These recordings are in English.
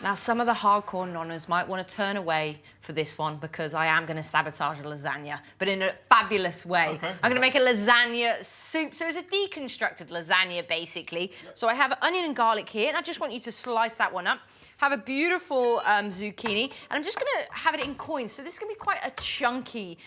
Now, some of the hardcore nonnas might want to turn away for this one because I am going to sabotage a lasagna, but in a fabulous way. Okay. I'm going to make a lasagna soup. So it's a deconstructed lasagna, basically. Yep. So I have onion and garlic here, and I just want you to slice that one up. Have a beautiful zucchini, and I'm just going to have it in coins. So this is going to be quite a chunky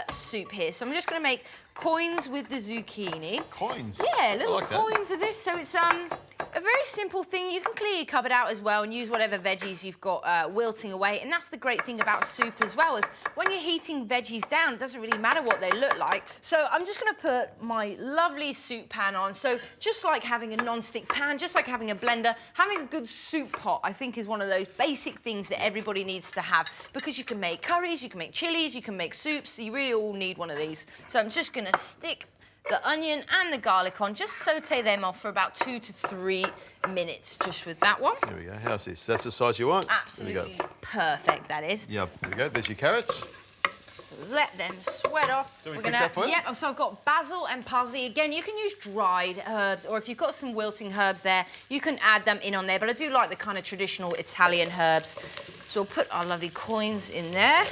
soup here. So I'm just going to make coins with the zucchini. Coins? Yeah, little like coins of this. So it's a very simple thing. You can clear your cupboard out as well and use whatever veggies you've got wilting away. And that's the great thing about soup as well, is when you're heating veggies down, it doesn't really matter what they look like. So I'm just going to put my lovely soup pan on. So just like having a non-stick pan, just like having a blender, having a good soup pot, I think, is one of those basic things that everybody needs to have, because you can make curries, you can make chilies, you can make soups. You really all need one of these. So I'm just going to stick the onion and the garlic on, just saute them off for about 2 to 3 minutes, just with that one. There we go. How's this? That's the size you want? Absolutely perfect, that is. Yeah, there we go. There's your carrots. So let them sweat off. Do we cook that for you? Yeah, so I've got basil and parsley. Again, you can use dried herbs, or if you've got some wilting herbs there, you can add them in on there, but I do like the kind of traditional Italian herbs. So we'll put our lovely coins in there.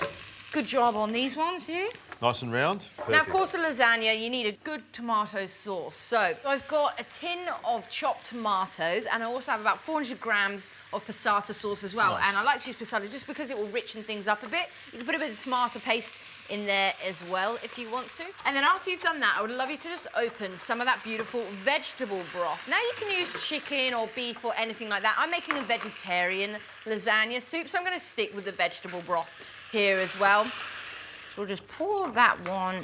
Good job on these ones here. Nice and round. Perfect. Now, of course, a lasagna, you need a good tomato sauce. So I've got a tin of chopped tomatoes, and I also have about 400 grams of passata sauce as well. Nice. And I like to use passata just because it will richen things up a bit. You can put a bit of tomato paste in there as well if you want to. And then after you've done that, I would love you to just open some of that beautiful vegetable broth. Now, you can use chicken or beef or anything like that. I'm making a vegetarian lasagna soup, so I'm going to stick with the vegetable broth here as well. We'll just pour that one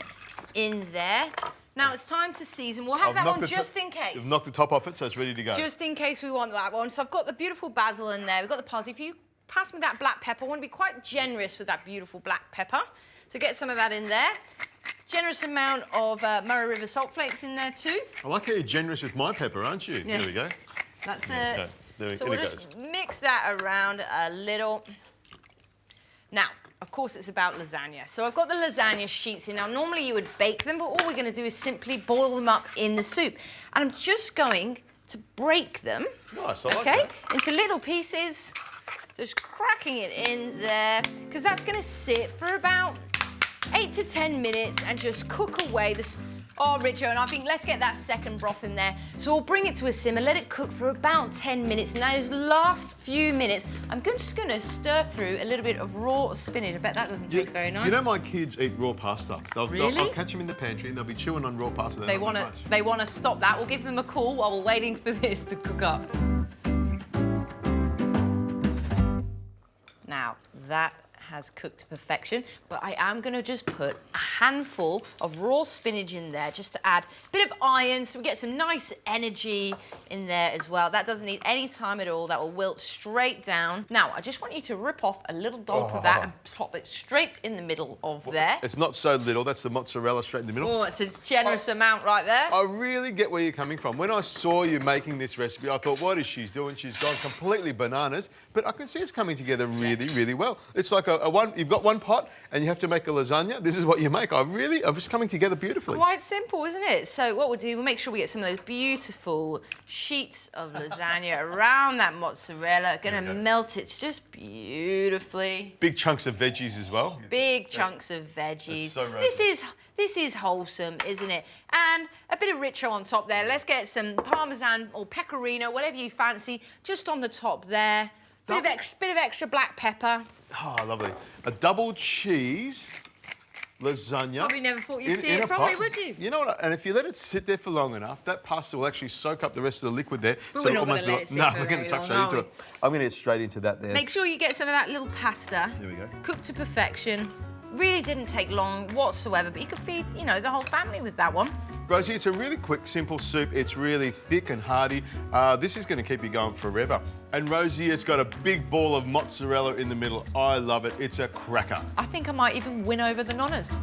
in there. Now it's time to season. We'll have that on just in case. You've knocked the top off it, so it's ready to go. Just in case we want that one. So I've got the beautiful basil in there. We've got the parsley. If you pass me that black pepper, I want to be quite generous with that beautiful black pepper. So get some of that in there. Generous amount of Murray River salt flakes in there too. I like how you're generous with my pepper, aren't you? Yeah. There we go. That's it. Okay. There So we'll just mix that around a little. Now, of course, it's about lasagna. So I've got the lasagna sheets here. Now, normally you would bake them, but all we're going to do is simply boil them up in the soup. And I'm just going to break them, nice, I like that. into little pieces, just cracking it in there, because that's going to sit for about 8 to 10 minutes and just cook away this. Oh, Richo, and I think let's get that second broth in there. So we'll bring it to a simmer, let it cook for about 10 minutes. And those last few minutes, I'm just going to stir through a little bit of raw spinach. I bet that doesn't taste very nice. You know, my kids eat raw pasta. Really? I'll catch them in the pantry and they'll be chewing on raw pasta. They want to stop that. We'll give them a call while we're waiting for this to cook up. Now, that has cooked to perfection, but I am going to just put a handful of raw spinach in there just to add a bit of iron so we get some nice energy in there as well. That doesn't need any time at all. That will wilt straight down. Now, I just want you to rip off a little dollop of that and plop it straight in the middle of there. It's not so little. That's the mozzarella straight in the middle. Oh, it's a generous amount right there. I really get where you're coming from. When I saw you making this recipe, I thought, what is she doing? She's gone completely bananas. But I can see it's coming together really, really well. It's like you've got one pot and you have to make a lasagna. This is what you make. It's coming together beautifully. Quite simple, isn't it? So what we'll do, we'll make sure we get some of those beautiful sheets of lasagna around that mozzarella. Gonna melt it just beautifully. Big chunks of veggies as well. Big chunks of veggies. So rosy. This is wholesome, isn't it? And a bit of Richo on top there. Let's get some Parmesan or Pecorino, whatever you fancy, just on the top there. Bit of extra black pepper. Oh, lovely. A double cheese lasagna. Probably never thought you'd see it from me, would you? You know what? And if you let it sit there for long enough, that pasta will actually soak up the rest of the liquid there. But we're not going to let it sit No, for we're going to very tuck long, straight into it. I'm going to get straight into that there. Make sure you get some of that little pasta. There we go. Cooked to perfection. Really didn't take long whatsoever, but you could feed, you know, the whole family with that one. Rosie, it's a really quick, simple soup. It's really thick and hearty. This is going to keep you going forever. And Rosie, it's got a big ball of mozzarella in the middle. I love it. It's a cracker. I think I might even win over the nonnas.